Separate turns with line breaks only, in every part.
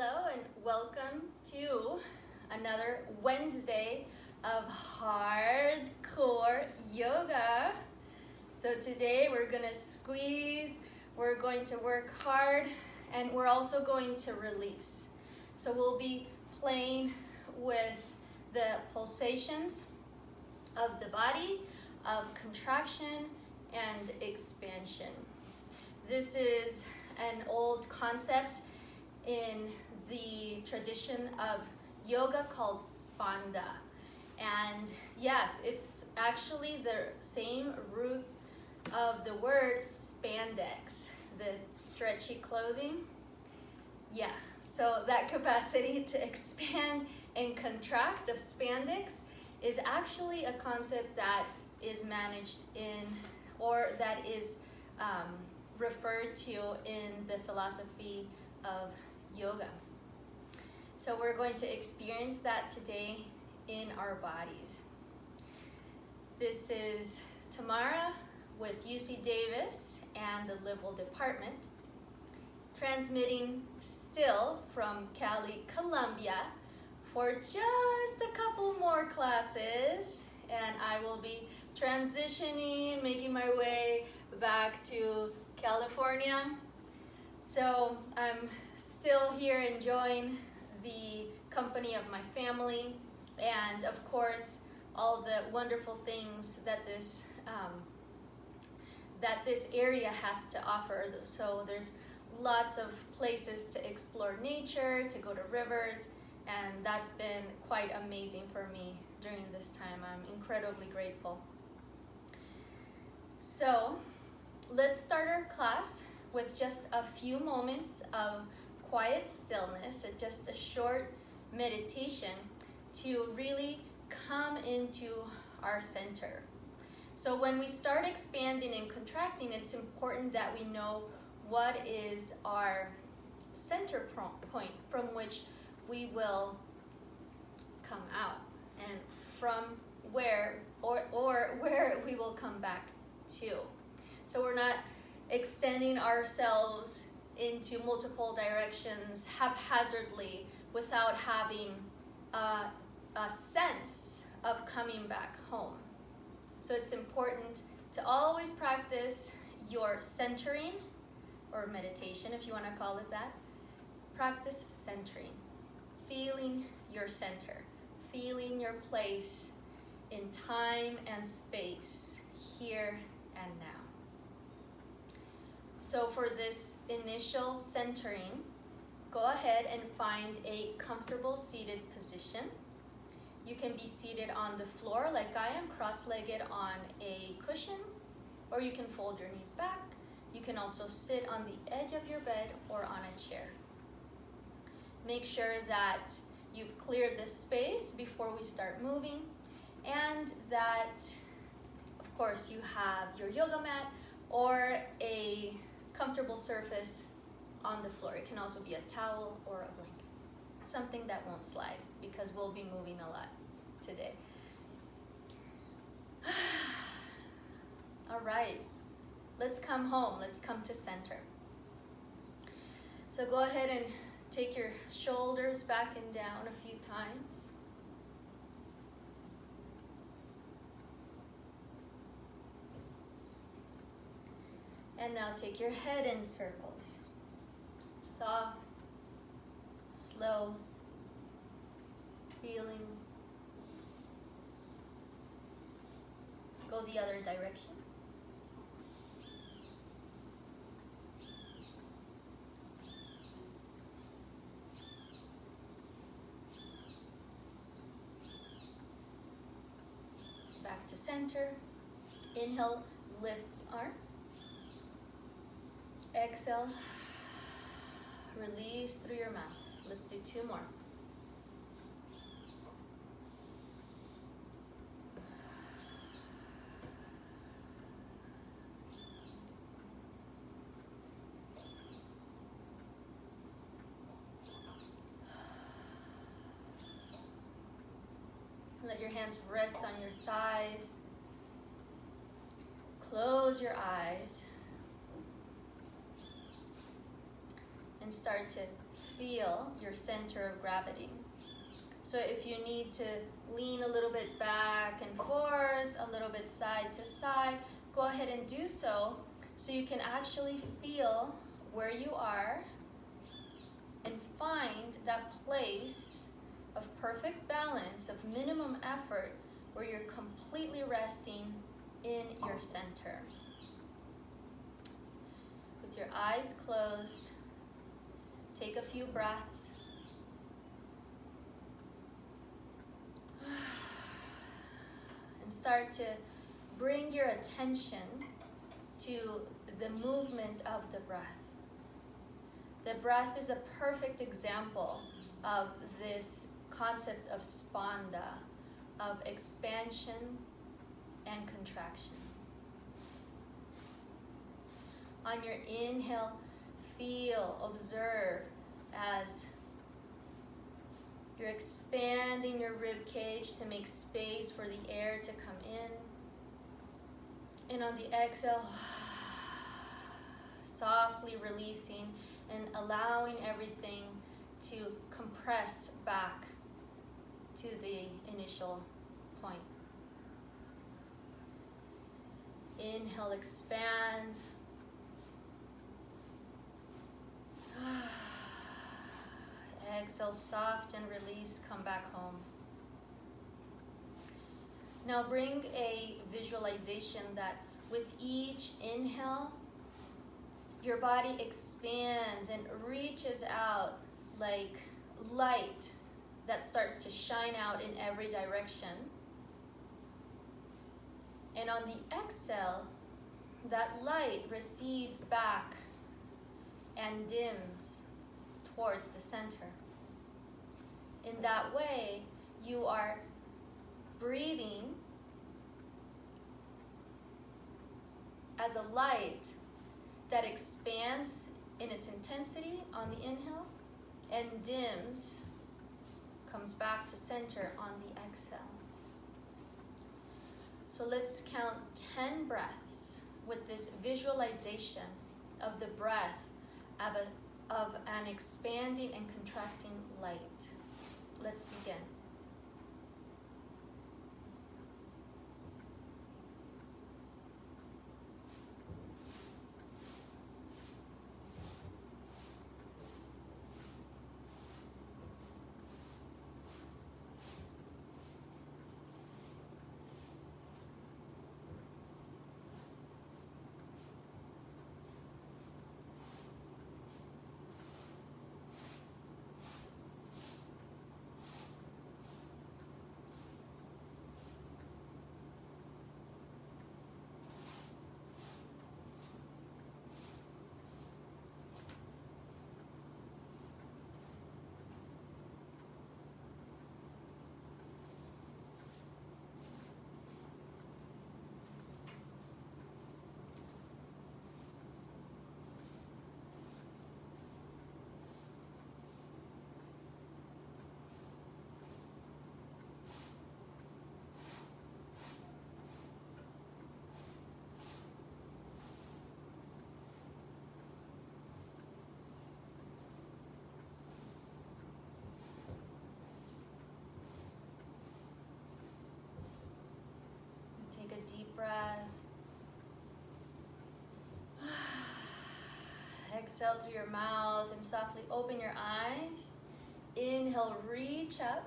Hello and welcome to another Wednesday of hardcore yoga. So today we're gonna squeeze, we're going to work hard, and we're also going to release. So we'll be playing with the pulsations of the body, of contraction and expansion. This is an old concept in the tradition of yoga called Spanda. And yes, it's actually the same root of the word spandex, the stretchy clothing. Yeah, so that capacity to expand and contract of spandex is actually a concept that is managed in, or that is referred to in the philosophy of yoga. So we're going to experience that today in our bodies. This is Tamara with UC Davis and the Liberal Department, transmitting still from Cali, Colombia, for just a couple more classes, and I will be transitioning, making my way back to California. So I'm still here enjoying the company of my family, and of course all the wonderful things that this area has to offer. So there's lots of places to explore nature, to go to rivers, and that's been quite amazing for me during this time. I'm incredibly grateful. So let's start our class with just a few moments of quiet stillness, just a short meditation to really come into our center. So when we start expanding and contracting, it's important that we know what is our center point from which we will come out, and from where or where we will come back to. So we're not extending ourselves into multiple directions haphazardly without having a sense of coming back home. So it's important to always practice your centering, or meditation if you want to call it that. Practice centering, feeling your center, feeling your place in time and space, here and now. So for this initial centering, go ahead and find a comfortable seated position. You can be seated on the floor like I am, cross-legged on a cushion, or you can fold your knees back. You can also sit on the edge of your bed or on a chair. Make sure that you've cleared the space before we start moving, and that, of course, you have your yoga mat or a comfortable surface on the floor. It can also be a towel or a blanket, something that won't slide, because we'll be moving a lot today. All right, let's come home. Let's come to center. So go ahead and take your shoulders back and down a few times. And now take your head in circles. Soft, slow, feeling. Go the other direction. Back to center. Inhale, lift the arms. Exhale, release through your mouth. Let's do two more. Let your hands rest on your thighs. Close your eyes. and start to feel your center of gravity. So if you need to lean a little bit back and forth, a little bit side to side, go ahead and do so you can actually feel where you are and find that place of perfect balance, of minimum effort, where you're completely resting in your center. With your eyes closed, take a few breaths. And start to bring your attention to the movement of the breath. The breath is a perfect example of this concept of Spanda, of expansion and contraction. On your inhale, feel, observe as you're expanding your rib cage to make space for the air to come in. And on the exhale, softly releasing and allowing everything to compress back to the initial point. Inhale, expand. Exhale, soft and release, come back home. Now bring a visualization that with each inhale, your body expands and reaches out like light that starts to shine out in every direction. And on the exhale, that light recedes back and dims towards the center. In that way, you are breathing as a light that expands in its intensity on the inhale and dims, comes back to center on the exhale. So let's count 10 breaths with this visualization of the breath of an expanding and contracting light. Let's begin. Take a deep breath. Exhale through your mouth and softly open your eyes. Inhale, reach up.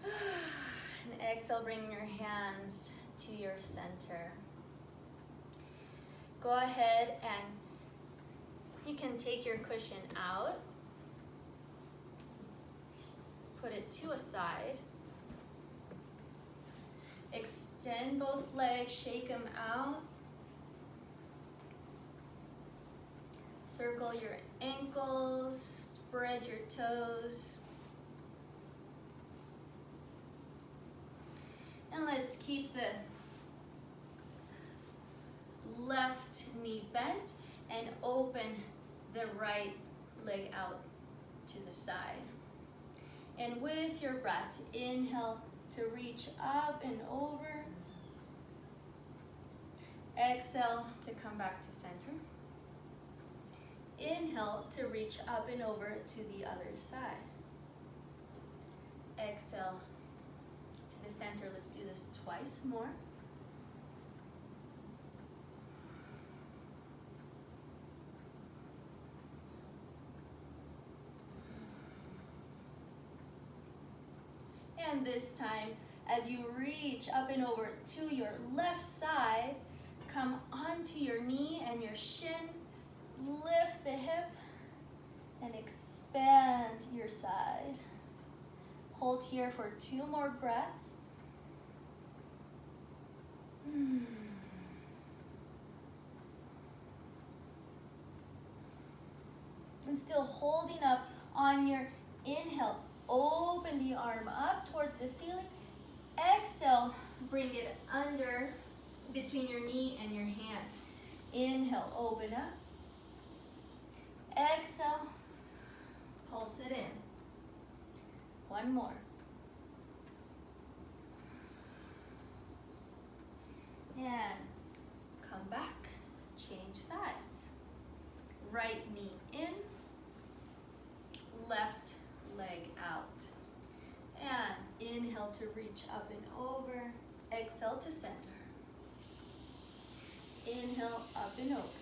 And exhale, bring your hands to your center. Go ahead and you can take your cushion out. Put it to a side. Extend both legs, shake them out. Circle your ankles, spread your toes. And let's keep the left knee bent and open the right leg out to the side. And with your breath, inhale to reach up and over. Exhale to come back to center. Inhale to reach up and over to the other side. Exhale to the center. Let's do this twice more. And this time, as you reach up and over to your left side, come onto your knee and your shin, lift the hip, and expand your side. Hold here for 2 more breaths. And still holding up on your inhale. Open the arm up towards the ceiling. Exhale, bring it under between your knee and your hand. Inhale, open up. Exhale, pulse it in. 1 more. And come back, change sides. Right knee in, left leg out. And inhale to reach up and over. Exhale to center. Inhale, up and over.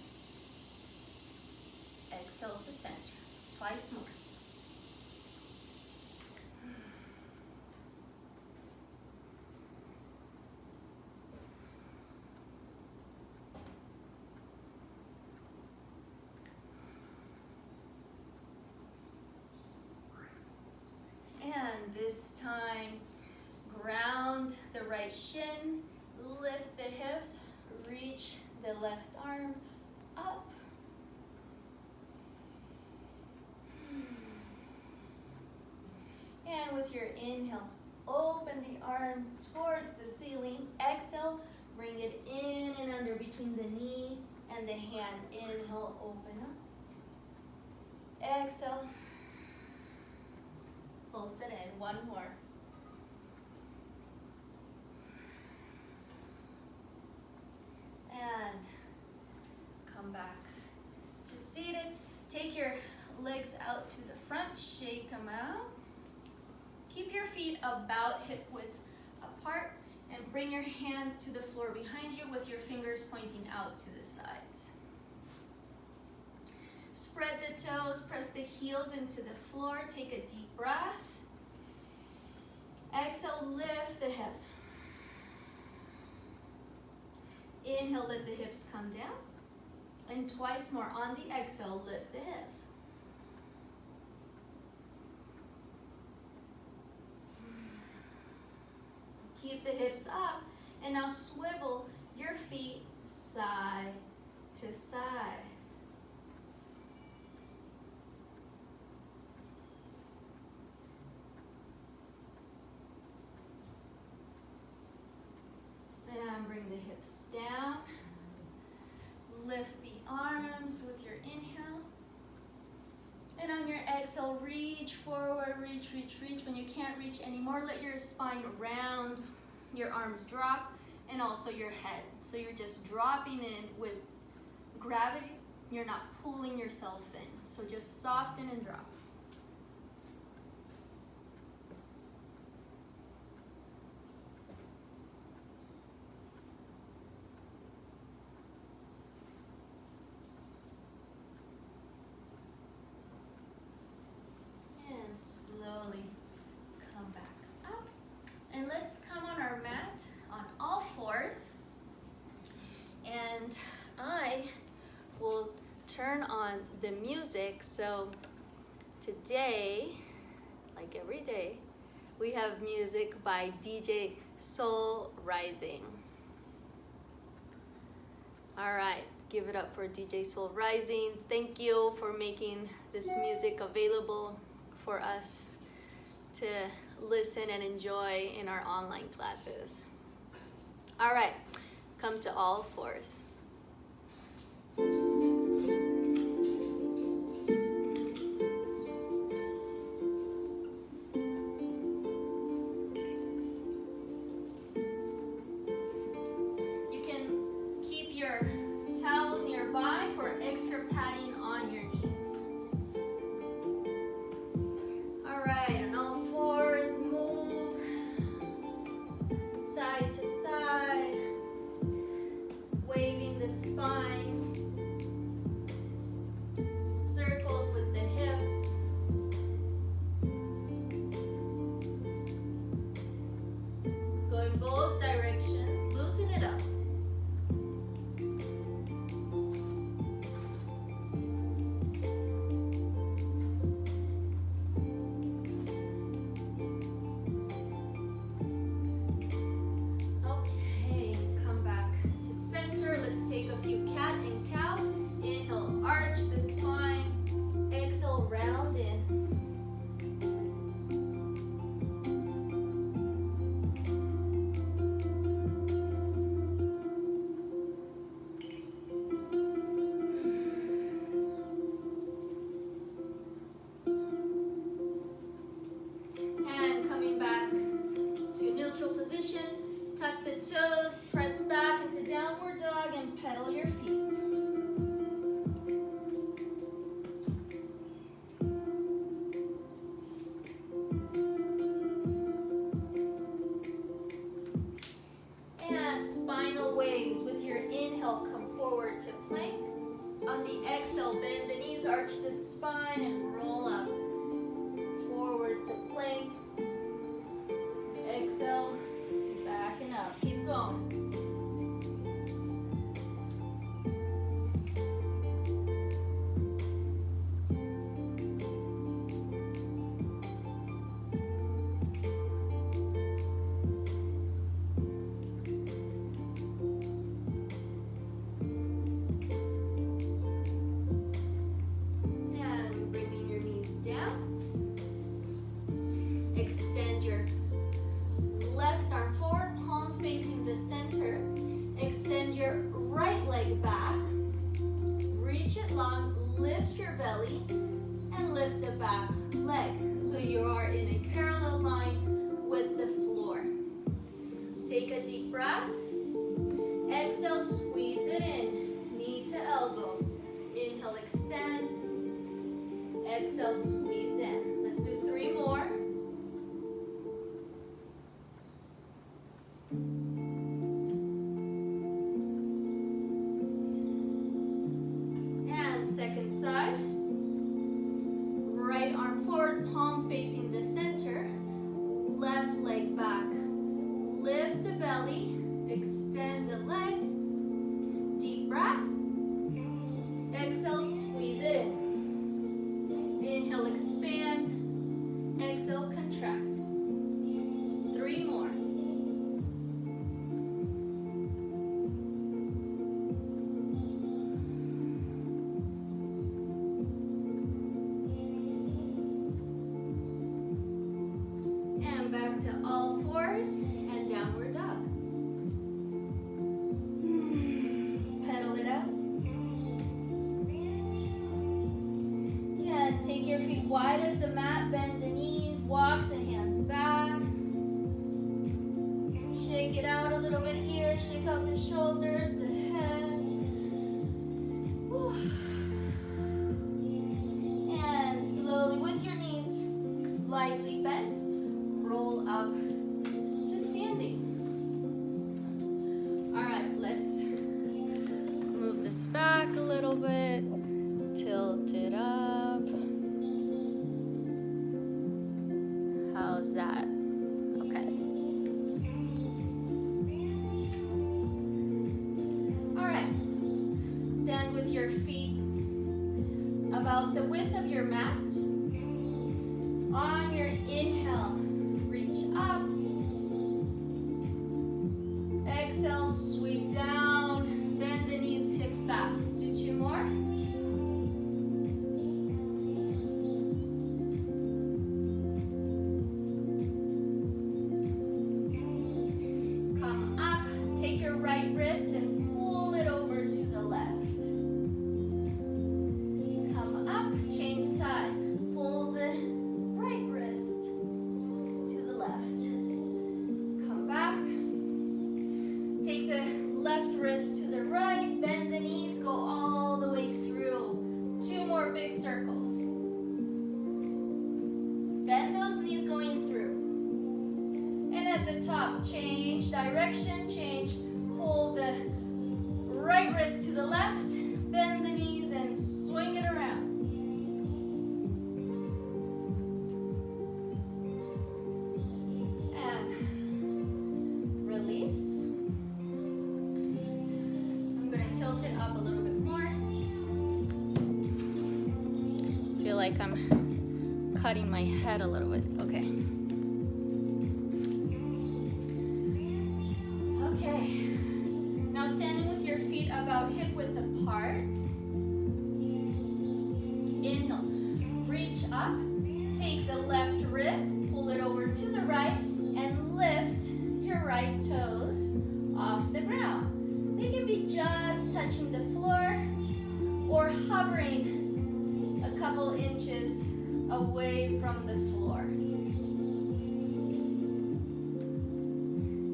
Exhale to center. Twice more. And this time, ground the right shin, lift the hips, reach the left arm up. And with your inhale, open the arm towards the ceiling. Exhale, bring it in and under between the knee and the hand. Inhale, open up. Exhale. Pulse it in. 1 more. And come back to seated. Take your legs out to the front. Shake them out. Keep your feet about hip width apart. And bring your hands to the floor behind you with your fingers pointing out to the sides. Spread the toes, press the heels into the floor. Take a deep breath. Exhale, lift the hips. Inhale, let the hips come down. And twice more on the exhale, lift the hips. Keep the hips up. And now swivel your feet side to side. And bring the hips down. Lift the arms with your inhale. And on your exhale, reach forward, reach, reach, reach. When you can't reach anymore, let your spine round, your arms drop, and also your head. So you're just dropping in with gravity. You're not pulling yourself in. So just soften and drop. Slowly come back up. And let's come on our mat on all fours. And I will turn on the music. So today, like every day, we have music by DJ Soul Rising. All right, give it up for DJ Soul Rising. Thank you for making this music available for us to listen and enjoy in our online classes. All right, come to all fours. You can keep your towel nearby for extra padding on your knee. Circles with the hips. Go in both directions. Loosen it up. Tuck the toes, press back into downward dog and pedal your feet. And spinal waves. With your inhale, come forward to plank. On the exhale, bend the knees, arch the spine, and roll up. Forward to plank. Exhale. Back and up. Keep going. And bringing your knees down. Extend your left arm forward, palm facing the center. Extend your right leg back. Reach it long, lift your belly, and lift the back leg. So you are in a parallel line with the floor. Take a deep breath. Exhale, squeeze it in, knee to elbow. Inhale, extend. Exhale, squeeze in. Let's do 3 more. Second side. Right arm forward, palm facing the center. Left leg back. Lift the belly, extend the leg. Deep breath. Exhale, squeeze it in. Inhale, expand. Exhale, contract. 3 more. Back to all fours and downward dog. Pedal it out. Yeah, take your feet wide as the mat, bend the knees, walk the hands back. Shake it out a little bit here, shake out the shoulders, the head. Whew. And slowly with your knees slightly bent, roll up to standing. All right, let's move this back a little bit, tilt it up. How's that? Okay. All right, stand with your feet about the width of your mat. On your inhale, reach up. Exhale, sweep down. Bend the knees, hips back. Let's do 2 more. Come up. Take your right wrist and pull it over to the left. Come up. Change side. Pull the right wrist to the left. Come back. Take the left wrist to the right. Bend the knees. Go all the way through. 2 more big circles. Bend those knees going through. And at the top, change direction, change. Pull the right wrist to the left. Bend the knees and swing it around. like I'm cutting my head a little bit. Okay. Okay. Now standing with your feet about hip width apart. Inhale, reach up, take the left wrist, pull it over to the right, and lift your right toes off the ground. They can be just touching the floor or hovering a couple inches away from the floor.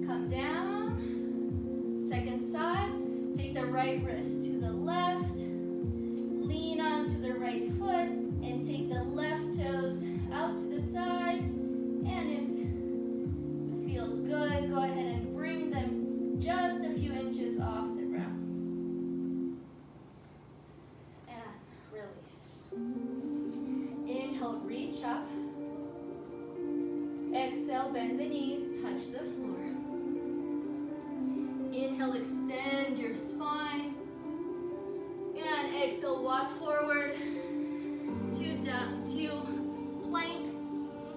Come down, second side, take the right wrist to the left, lean onto the right foot, and take the left toes out to the side. And if it feels good, go ahead and bring them just a few inches off the ground. And release. Inhale, reach up. Exhale, bend the knees, touch the floor. Inhale, extend your spine. And exhale, walk forward to plank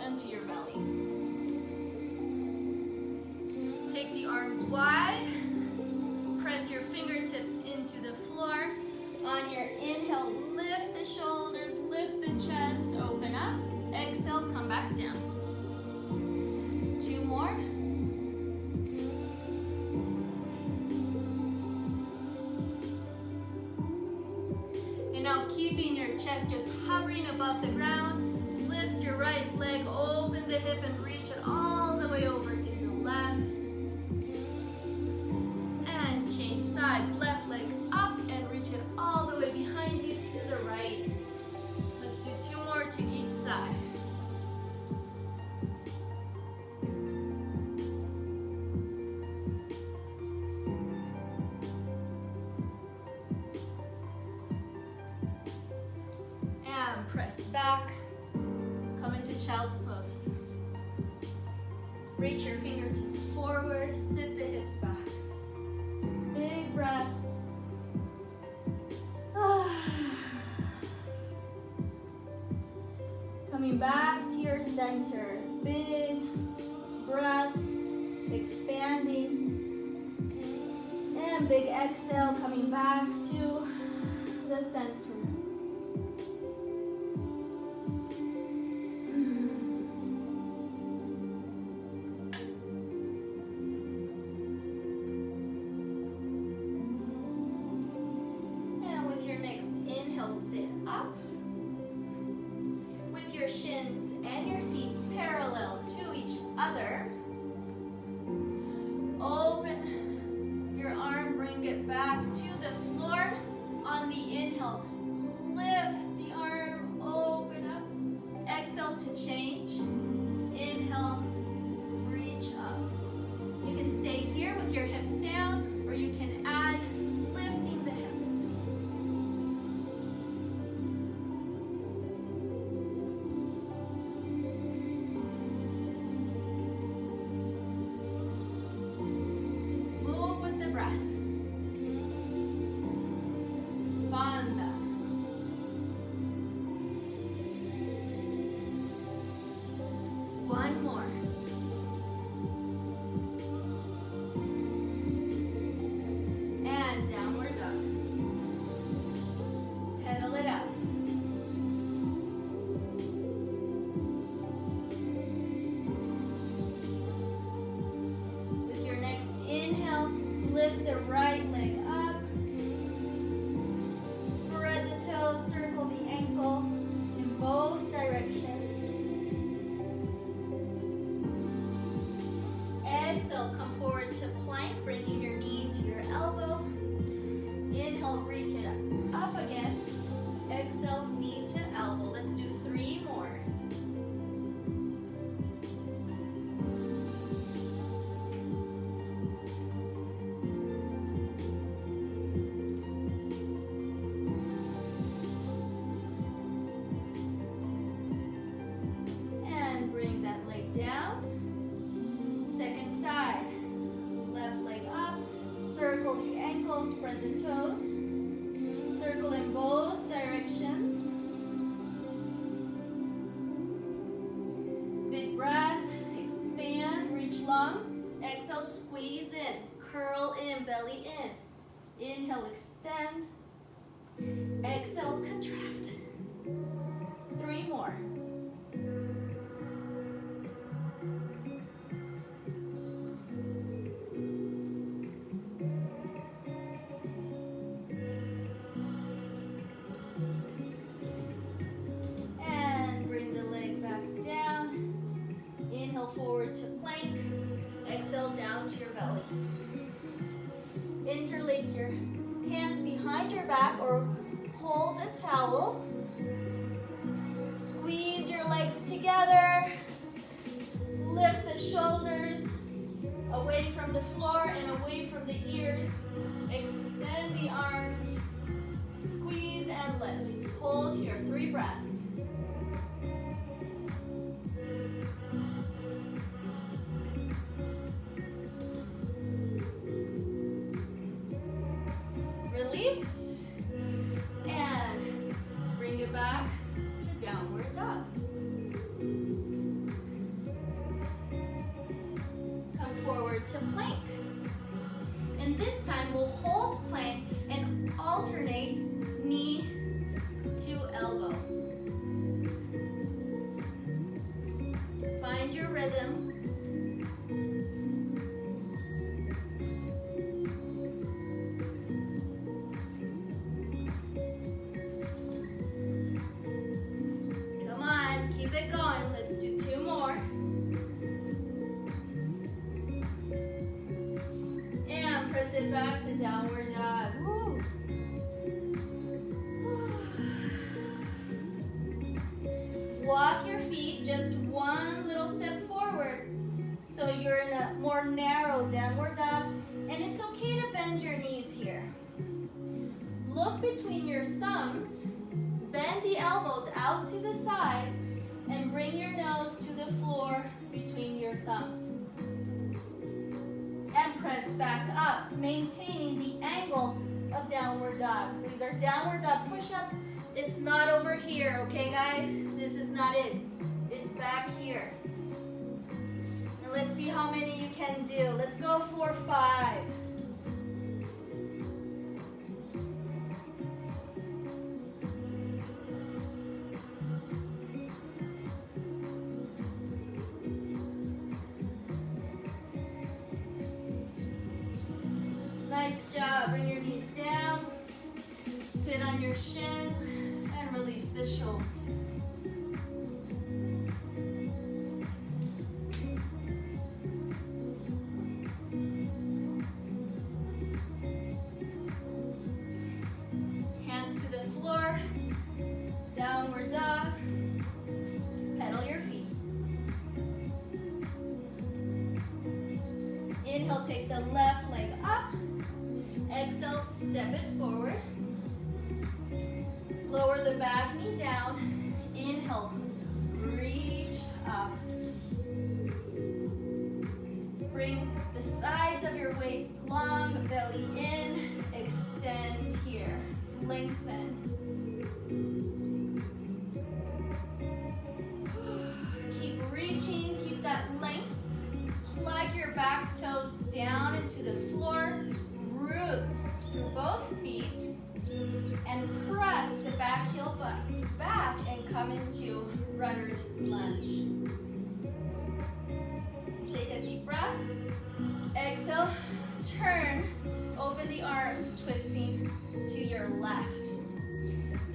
and to your belly. Take the arms wide. Press your fingertips into the floor. On your inhale, lift the shoulders, lift the chest, open up. Exhale, come back down. 2 more. And now keeping your chest just hovering above the ground, lift your right leg, open the hip and reach it all the way over to the left. And change sides, left leg up and reach it all the way behind you to the right. Let's do 2 more to each side. And press back, come into child's pose. Reach your fingertips forward, sit the hips back. Big breaths. Coming back to your center. Big breaths, expanding. And big exhale, coming back to the center. Sit up with your shins and your feet parallel to each other. Open your arm, bring it back to the floor. On the inhale, lift the arm, open up. Exhale to change. Inhale, reach up. You can stay here with your hips down, or you can add lifting the hips. belly in. Inhale, extend. Exhale, contract. 3 more. And bring the leg back down. Inhale forward to plank. Exhale down to your belly. Interlace your hands behind your back or hold a towel. Squeeze your legs together. Lift the shoulders away from the floor and away from the ears. Extend the arms. Squeeze and lift. Hold here. 3 breaths. Release. And bring it back to downward dog. Come forward to plank. And this time we'll hold plank and alternate knee to elbow. Find your rhythm. Come on, keep it going. Let's do 2 more. And press it back to downward dog. Woo. Walk your feet just 1 little step forward. So you're in a more narrow downward dog. And it's okay to bend your knees here. Look between your thumbs. Bend the elbows out to the side. And bring your nose to the floor between your thumbs. And press back up, maintaining the angle of downward dog. So these are downward dog push-ups. It's not over here, okay guys? This is not it. It's back here. And let's see how many you can do. Let's go for 5. Nice job. Bring your knees down. Sit on your shins and release the shoulders. Hands to the floor. Downward dog. Pedal your feet. Inhale, take the left leg up. Exhale, step it forward. Lower the back knee down. Inhale, reach up. Bring the sides of your waist long, belly in. Extend here. Lengthen. Keep reaching, keep that length. Plug your back toes down into the floor. Root through both feet and press the back heel back and come into runner's lunge. Take a deep breath. Exhale, turn, open the arms, twisting to your left.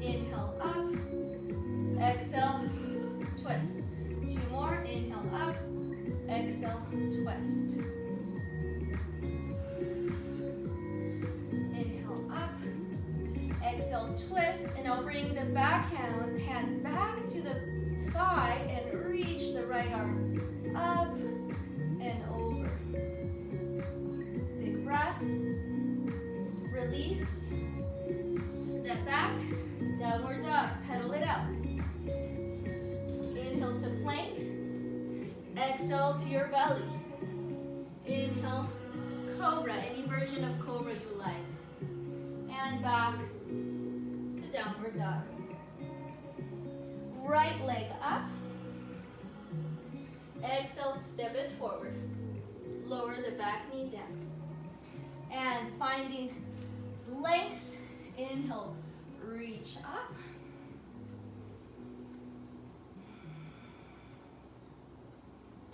Inhale up, exhale, twist. 2 more, inhale up, exhale, twist. Exhale, twist, and I'll bring the back hand back to the thigh and reach the right arm up and over. Big breath. Release. Step back. Downward dog. Pedal it out. Inhale to plank. Exhale to your belly. Inhale, cobra. Any version of cobra you like. And back. Downward dog. Right leg up. Exhale, step it forward. Lower the back knee down. And finding length, inhale, reach up.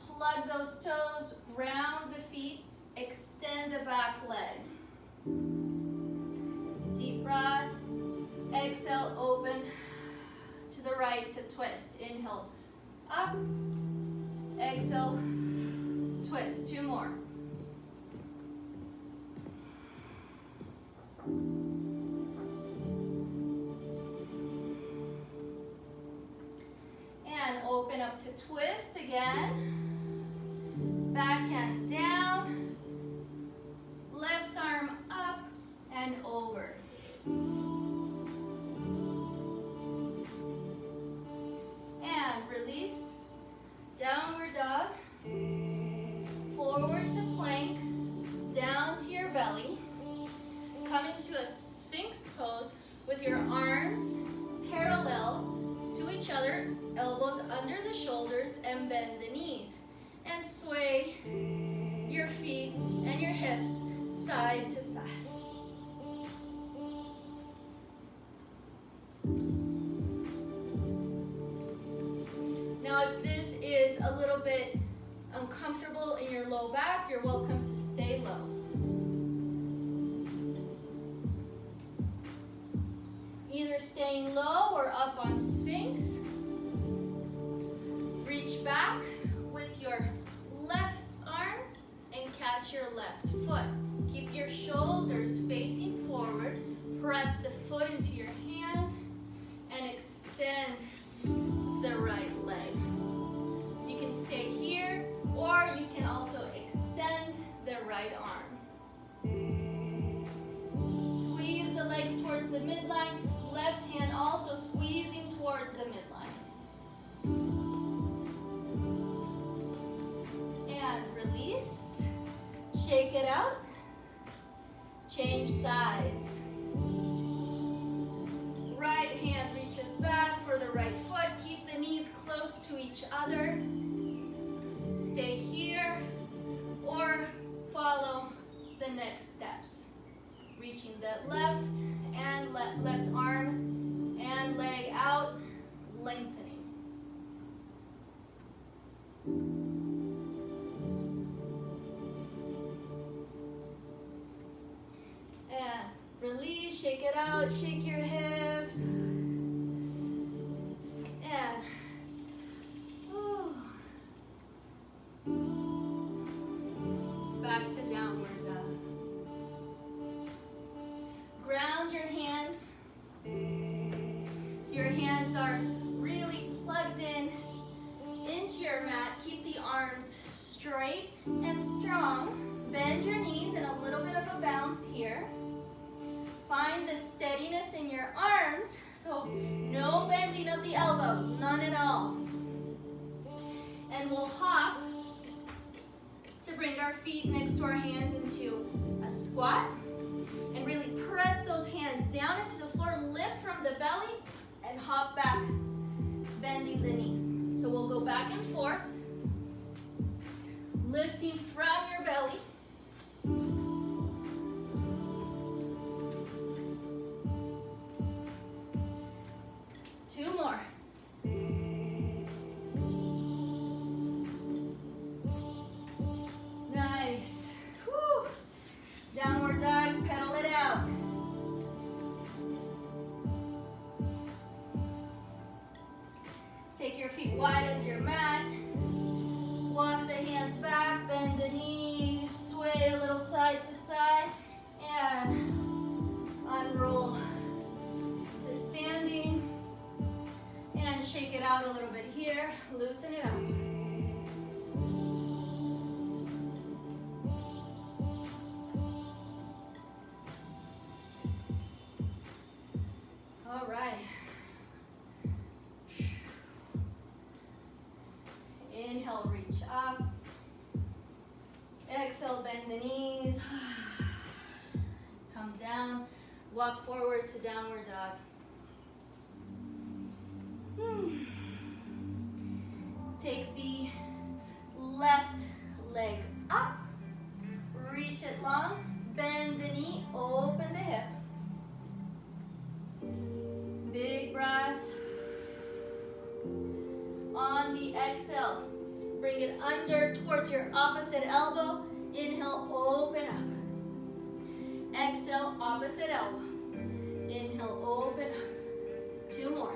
Plug those toes, round the feet, extend the back leg. Deep breath. Exhale, open to the right to twist. Inhale, up. Exhale, twist. 2 more. And open up to twist again. Back hand down. Left arm up and over. And release. Downward dog. Forward to plank. Down to your belly. Come into a sphinx pose with your arms parallel to each other, elbows under the shoulders, and bend the knees. And sway your feet and your hips side to side. Now, if this is a little bit uncomfortable in your low back, you're welcome to stay low. Either staying low or up on Sphinx. Reach back with your left arm and catch your left foot. Keep your shoulders facing forward. Press the foot into your hand and extend the right leg. You can stay here or you can also extend the right arm. Squeeze the legs towards the midline. Left hand also squeezing towards the midline. And release. Shake it out. Change sides. Right hand reaches back for the right foot. Keep the knees close to each other. Stay here or follow the next steps. Reaching the left and left arm and leg out, lengthening. And release, shake it out, shake your hips. And back to downward dog. Ground your hands so your hands are really plugged in into your mat. Keep the arms straight and strong. Bend your knees in a little bit of a bounce here. Find the steadiness in your arms, so no bending of the elbows, none at all. And we'll hop to bring our feet next to our hands into a squat. And really press those hands down into the floor, lift from the belly, and hop back, bending the knees. So we'll go back and forth, lifting from your belly. Two more. Nice. Whew. Downward dog, pedal it out. Take your feet wide as your mat. Walk the hands back, bend the knees, sway a little side to side, and unroll to standing. And shake it out a little bit here, loosen it up. All right. Inhale, reach up. Exhale, bend the knees. Come down. Walk forward to downward dog. Take the left leg up. Reach it long. Bend open the hip. Big breath. On the exhale, bring it under towards your opposite elbow. Inhale, open up. Exhale, opposite elbow. Inhale, open up. 2 more.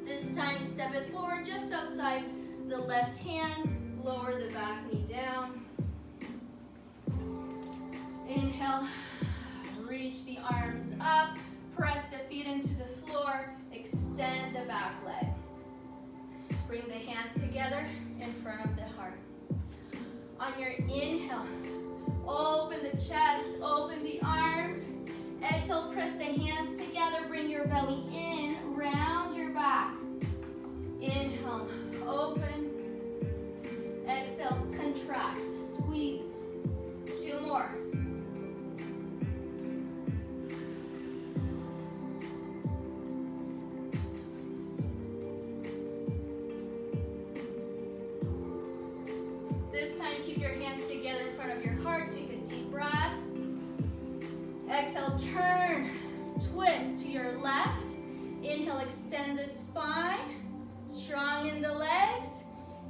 This time, step it forward just outside the left hand. Lower the back knee down. Inhale, reach the arms up. Press the feet into the floor. Extend the back leg. Bring the hands together in front of the heart. On your inhale, open the chest, open the arms. Exhale, press the hands together. Bring your belly in, round your back. Inhale, open. Exhale, contract, squeeze. 2 more. This time, keep your hands together in front of your heart. Take a deep breath. Exhale, turn, twist to your left. Inhale, extend the spine. Strong in the legs.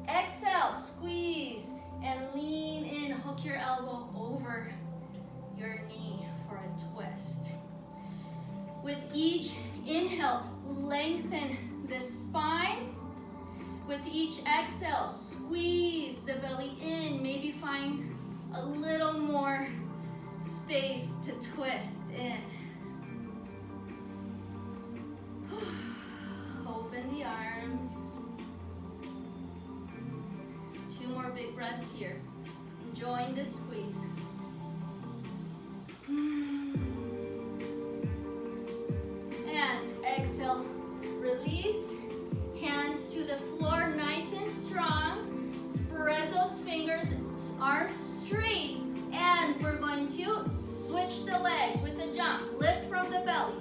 Exhale, squeeze and lean in. Hook your elbow over your knee for a twist. With each inhale, lengthen the spine. With each exhale, squeeze the belly in. Maybe find a little more space to twist in. Open the arms. 2 more big breaths here. Enjoying the squeeze. And exhale, release. Hands to the floor, nice and strong. Spread those fingers, arms straight. And we're going to switch the legs with a jump. Lift from the belly.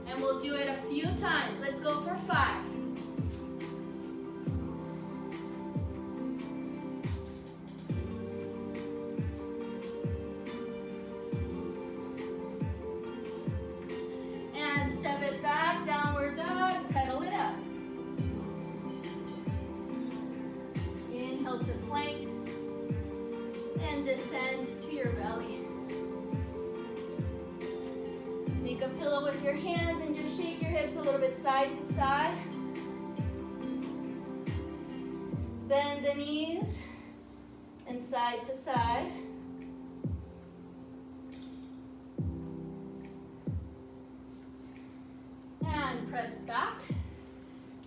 And we'll do it a few times. Let's go for 5. And step it back, downward dog, pedal it up. Inhale to plank. And descend to your belly. Make a pillow with your hands and just shake your hips a little bit side to side. Bend the knees and side to side. And press back,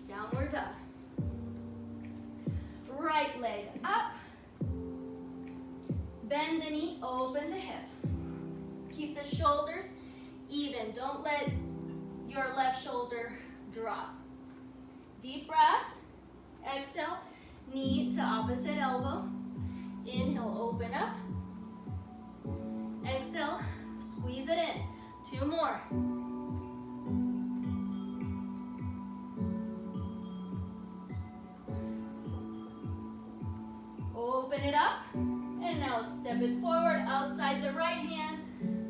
downward dog. Right leg up. Bend the knee, open the hip. Keep the shoulders even. Don't let your left shoulder drop. Deep breath. Exhale, knee to opposite elbow. Inhale, open up. Exhale, squeeze it in. 2 more. Open it up. And now step it forward outside the right hand.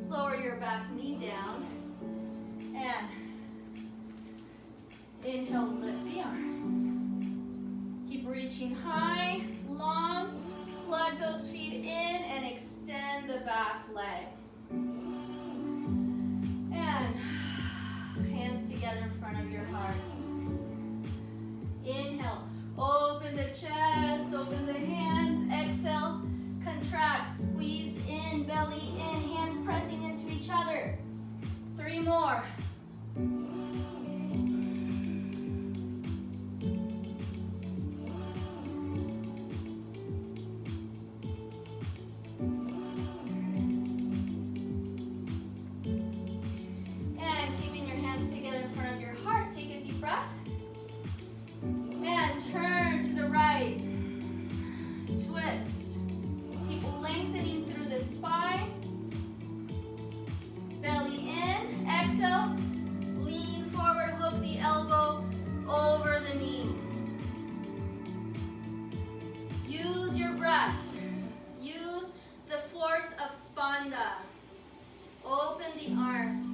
Lower your back knee down. And inhale, lift the arms. Keep reaching high, long. Plug those feet in and extend the back leg. And hands together in front of your heart. Inhale, open the chest, open the hands. Exhale, contract, squeeze in, belly in, hands pressing into each other. 3 more. And keeping your hands together in front of your heart, take a deep breath. And turn to the right. Twist. Keep lengthening through the spine. Spanda. Open the arms.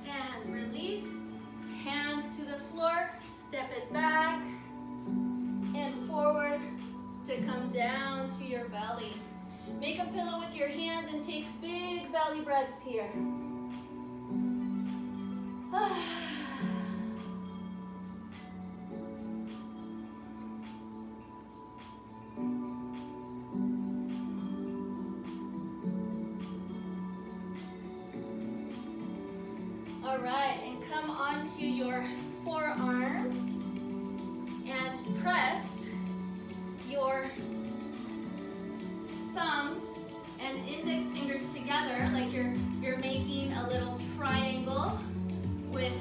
And release. Hands to the floor. Step it back and forward to come down to your belly. Make a pillow with your hands and take big belly breaths here. All right, and come onto your forearms and press your thumbs and index fingers together like you're making a little triangle with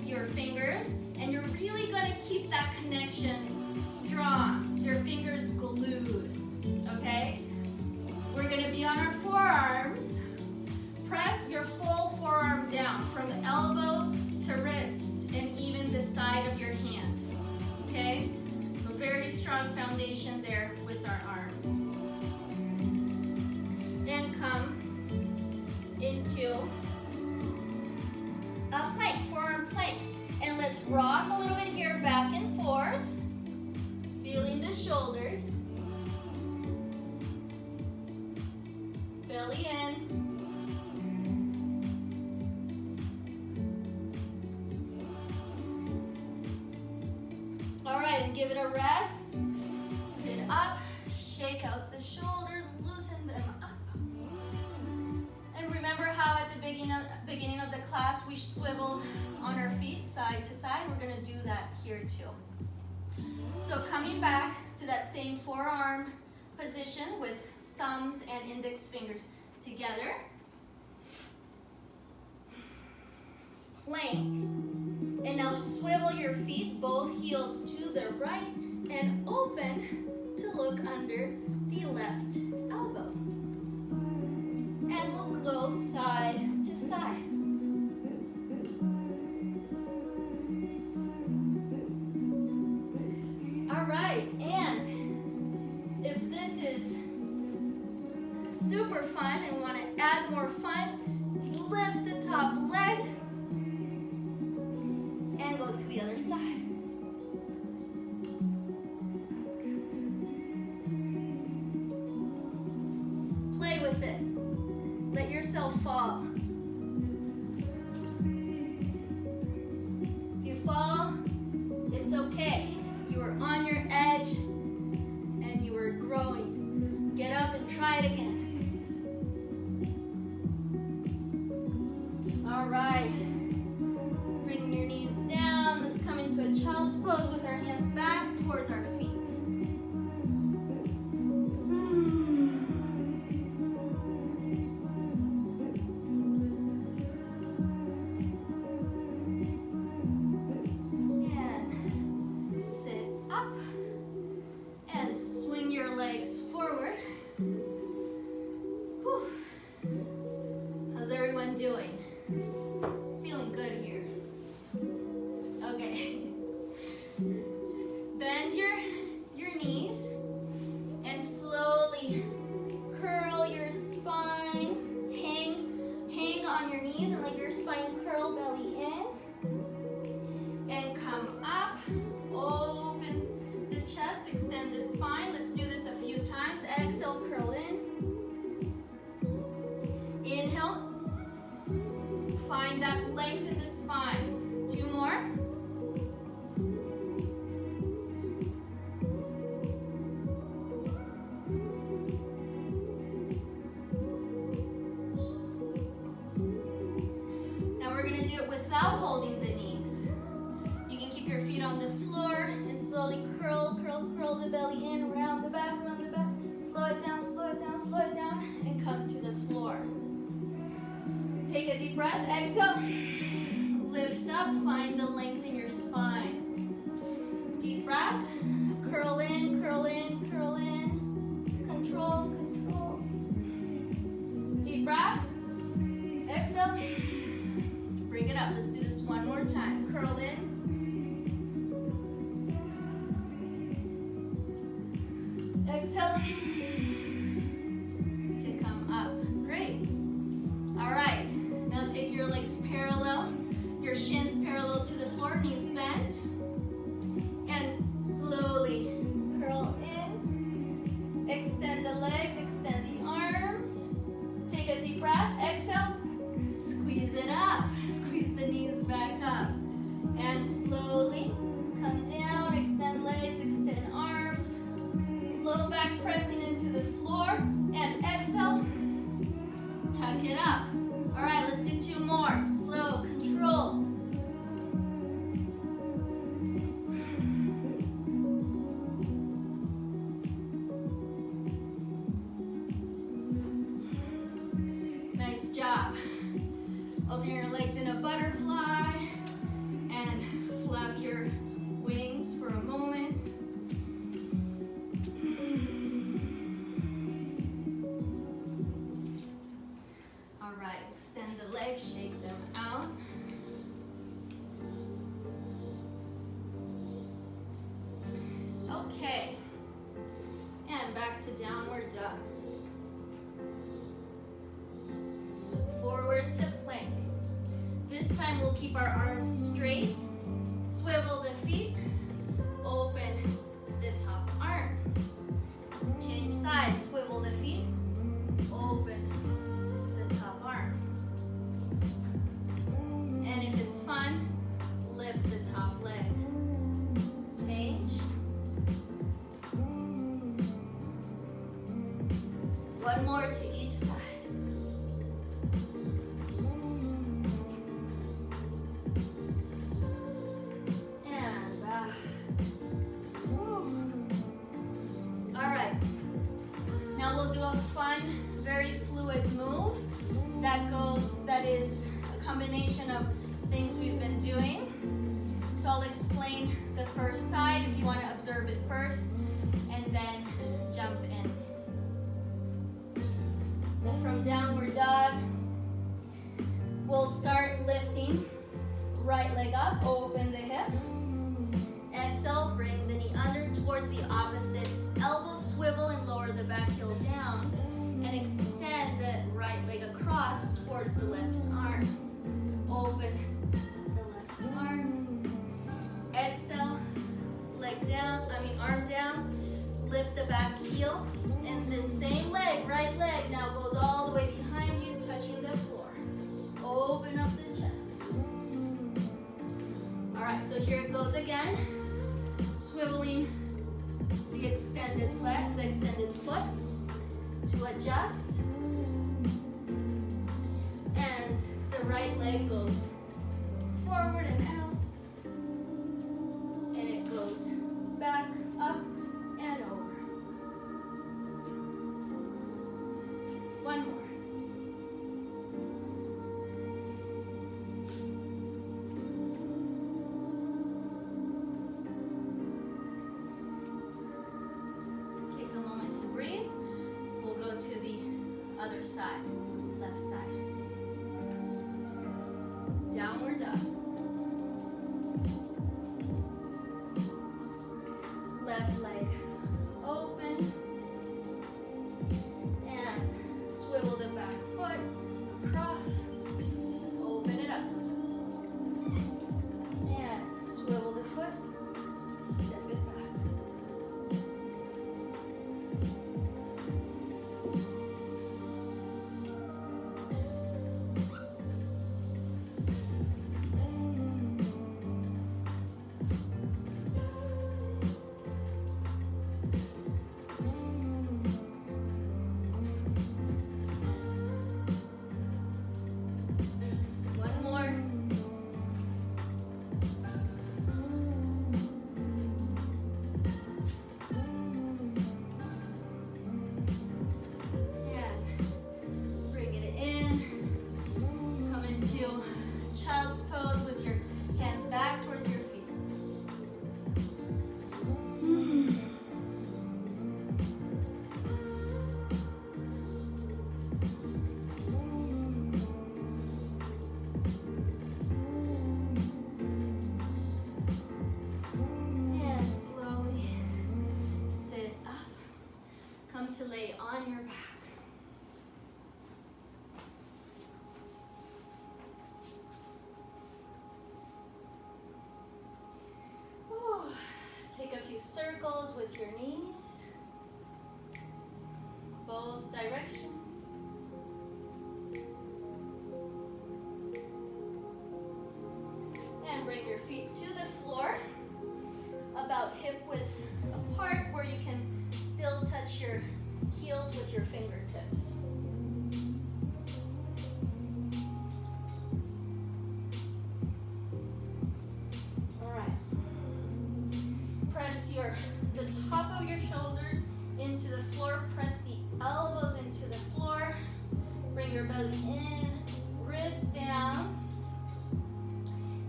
your fingers, and you're really going to keep that connection strong. Your fingers glued, okay? We're going to be on our forearms. Press your whole forearm down from elbow to wrist and even the side of your hand, okay? A very strong foundation there with our arms. And come into a plank, forearm plank. And let's rock a little bit here, back and forth. Feeling the shoulders. Belly in. All right, and give it a rest. Sit up, shake out the shoulders, loosen them up. And remember how at the beginning of the class we swiveled on our feet side to side? We're gonna do that here too. So coming back to that same forearm position with thumbs and index fingers together. Plank. And now swivel your feet, both heels to the right, and open to look under the left elbow. And we'll go side to side. All right, and if this is super fun and want to add more fun, lift the top leg and go to the other side. Play with it. Let yourself fall. If you fall, it's okay. You are on your edge and you are growing. Get up and try it again. All right. Bring your knees down. Let's come into a child's pose with our hands back towards our feet. And sit up and swing your legs forward. Whew. How's everyone doing? Feeling good here. Okay. Bend your knees and slowly curl your spine. Hang on your knees and let your spine curl, belly in. And come up. Open the chest, extend the spine. Let's do this a few times. Exhale, curl in. Inhale. Find that length in the spine. 2 more. Now we're going to do it without holding the knees. You can keep your feet on the floor and slowly curl the belly in, round the back. Slow it down, and come to the floor. Take a deep breath, exhale, lift up, find the length in your spine. Deep breath, curl in, control. Deep breath, exhale, up. Let's do this one more time. Curl in. Exhale to come up. Great. All right. Now take your legs parallel, your shins parallel to the floor, knees bent, and slowly curl in. Extend the legs, extend the arms. Take a deep breath. Exhale. Squeeze it up. Squeeze the knees back up. And slowly come down. Extend legs, extend arms. Low back pressing into the floor. And exhale. Tuck it up. All right, let's do two more. Slow, controlled. Nice job. Open your legs in a butterfly and flap your wings for a moment. All right, extend the legs, shake them out. Okay, and back to downward dog. Forward to plank. This time we'll keep our arms straight, swivel the feet, open the top arm. Change sides, swivel the feet, open the top arm. And if it's fun, lift the top leg. Change. One more to each side. And back. All right. Now we'll do a fun, very fluid move that is a combination of things we've been doing. So I'll explain the first side if you want to observe it first, and then jump in. So from downward dog, we'll start lifting. Right leg up, open the hip. Exhale, bring the knee under towards the opposite elbow, swivel and lower the back heel down. And extend the right leg across towards the left arm. Open the left arm. Exhale, arm down. Lift the back heel. And the same leg, right leg, now goes all the way behind you, touching the floor. Open up the chest. All right, so here it goes again. Swiveling the extended leg, the extended foot to adjust. And the right leg goes forward and out. And it goes back, up, and over. One more. Take a moment to breathe. We'll go to the other side, left side. Downward dog. Left leg open. And swivel the back foot across. Open it up. And swivel the foot. Step it back. circles with your knees, both directions. And bring your feet to the floor, about hip width apart, where you can still touch your heels with your fingertips. All right. Press the top of your shoulders into the floor. Press the elbows into the floor. Bring your belly in, ribs down,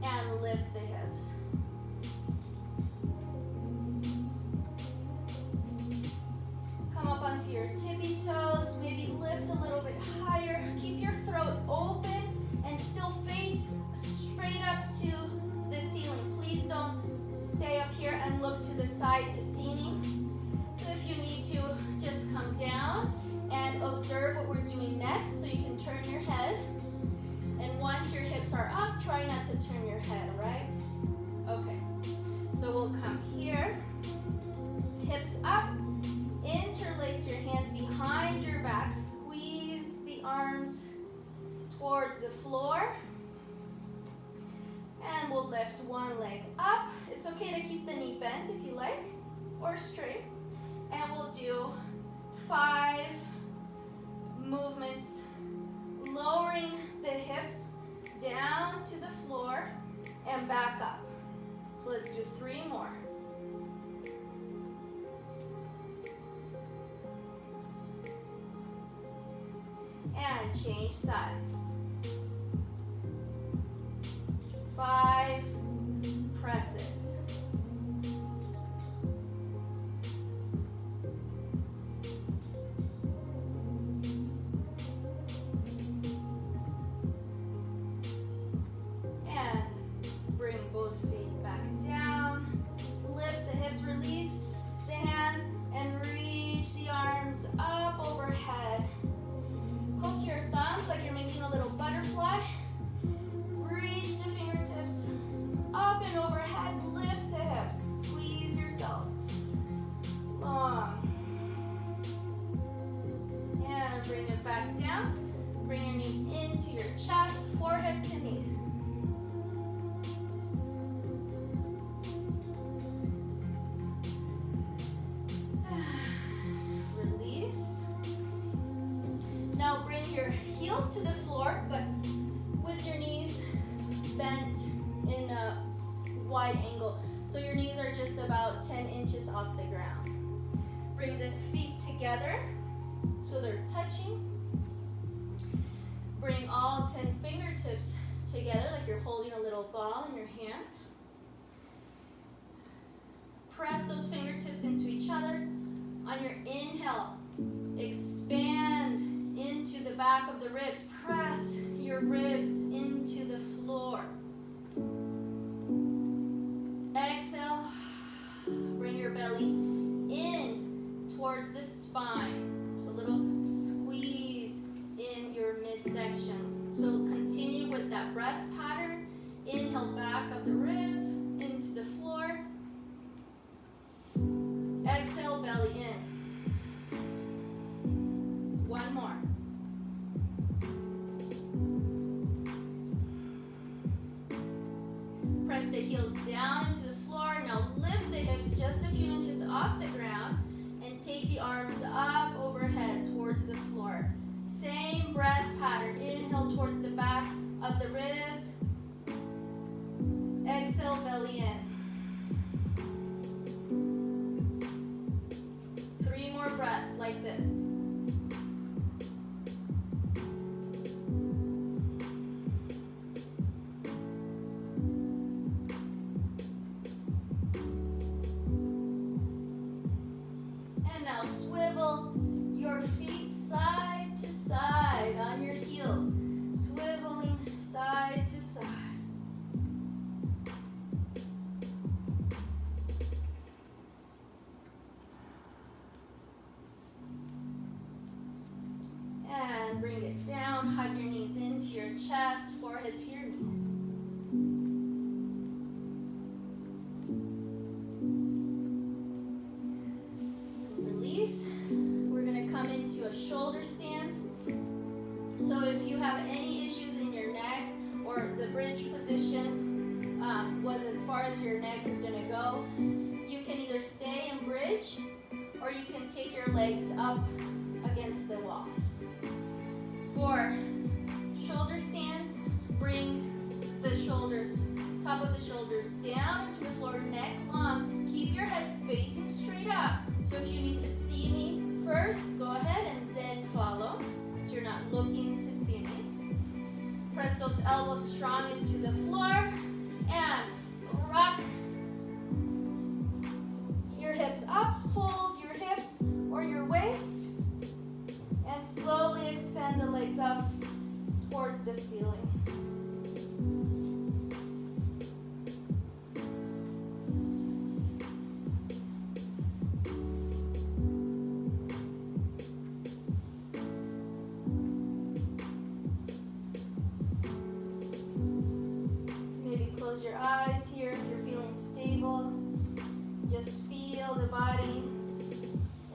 and lift the hips. Come up onto your tippy toes, maybe lift a little bit higher. Keep your throat open and still face straight up to the ceiling. Please don't stay up here and look to the side to see me. So if you need to, just come down and observe what we're doing next so you can turn your head. And once your hips are up, try not to turn your head, all right? Okay, so we'll come here, hips up, interlace your hands behind your back, squeeze the arms towards the floor, and we'll lift one leg up. It's okay to keep the knee bent if you like, or straight, and we'll do 5 movements, lowering the hips down to the floor and back up. So let's do 3 more. And change sides. 5 presses. Back down. Bring your knees into your chest, forehead to knees. Release. Now bring your heels to the floor, but with your knees bent in a wide angle. So your knees are just about 10 inches off the ground. Bring the feet together so they're touching. Bring all 10 fingertips together like you're holding a little ball in your hand. Press those fingertips into each other. On your inhale, expand into the back of the ribs. Press your ribs into the floor. Exhale, bring your belly in towards the spine. So a little squeeze in your midsection. So continue with that breath pattern. Inhale, back of the ribs into the floor. Exhale, belly in. One more. Press the heels down into the floor. Now lift the hips just a few inches off the ground and take the arms up overhead towards the floor. Same breath pattern. Inhale towards the back of the ribs. Exhale, belly in. 3 more breaths like this. And now swivel your feet side to side on your heels. Swiveling side to side. And bring it down, hug your knees into your chest, forehead to your knees. bridge position was as far as your neck is going to go, you can either stay in bridge or you can take your legs up against the wall. For shoulder stand, bring the shoulders, top of the shoulders down into the floor, neck long. Keep your head facing straight up. So if you need to see me first, go ahead and then follow. So you're not looking to see me. Press those elbows strong into the floor and rock your hips up. Hold your hips or your waist and slowly extend the legs up towards the ceiling. Close your eyes here if you're feeling stable. Just feel the body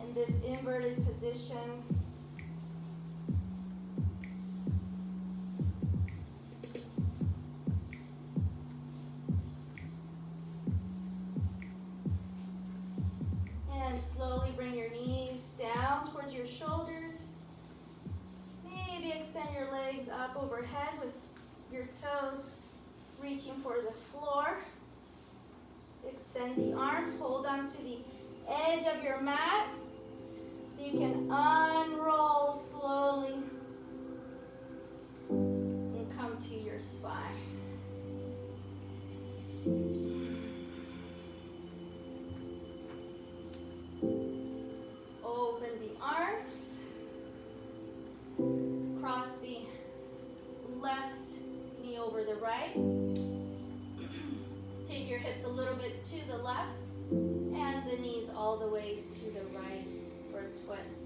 in this inverted position. And slowly bring your knees down towards your shoulders. Maybe extend your legs up overhead with your toes reaching for the floor. Extend the arms, hold on to the edge of your mat so you can unroll slowly and come to your spine. Open the arms, cross the left knee over the right. Take your hips a little bit to the left and the knees all the way to the right for a twist.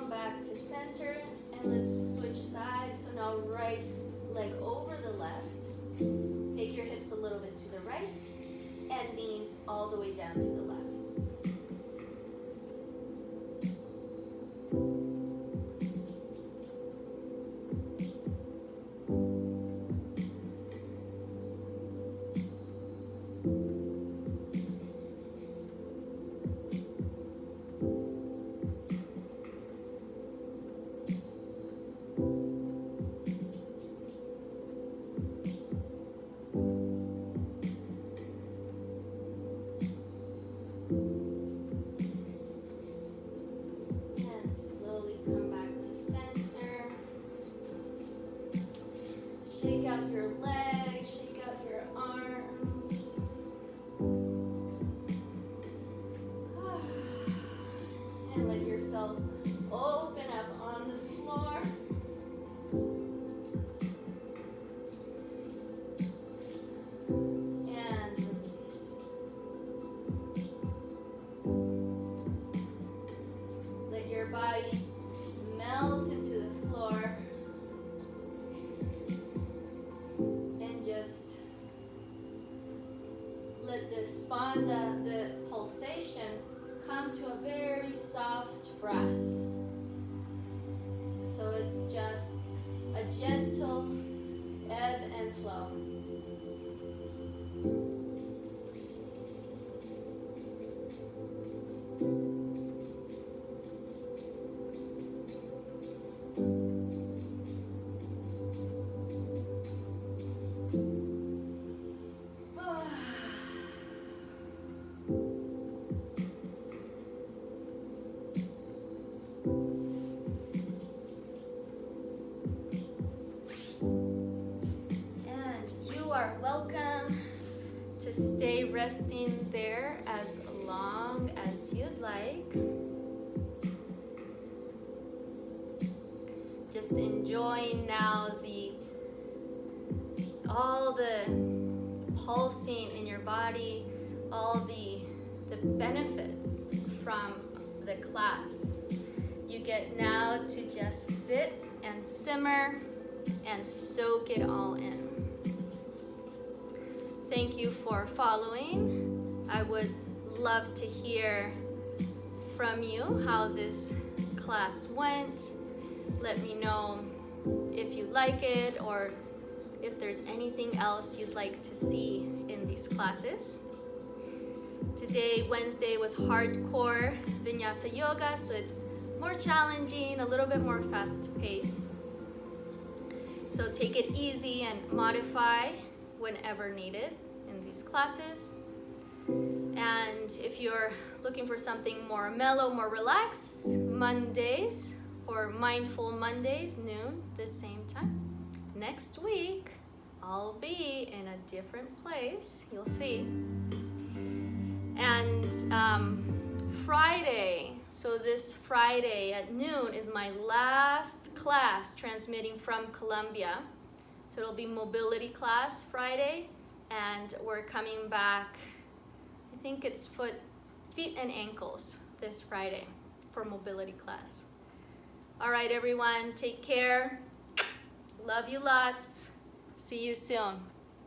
Back to center, and let's switch sides. So now right leg over the left. Take your hips a little bit to the right and knees all the way down to the left. Shake out your legs, shake out your arms. And let yourself open up on the floor. And release. Let your body melt into the floor. Let the spanda, the pulsation, come to a very soft breath. So it's just a gentle ebb and flow. are welcome to stay resting there as long as you'd like. Just enjoying now all the pulsing in your body, all the the benefits from the class. You get now to just sit and simmer and soak it all in. Thank you for following. I would love to hear from you how this class went. Let me know if you like it or if there's anything else you'd like to see in these classes. Today, Wednesday, was hardcore Vinyasa Yoga, so it's more challenging, a little bit more fast paced. So take it easy and modify whenever needed in these classes. And if you're looking for something more mellow, more relaxed, Mondays, or Mindful Mondays, noon, the same time. Next week, I'll be in a different place, you'll see. And Friday, so this Friday at noon is my last class transmitting from Colombia. So it'll be mobility class Friday, and we're coming back, I think it's feet and ankles this Friday for mobility class. All right, everyone, take care. Love you lots. See you soon.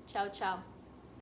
Ciao, ciao.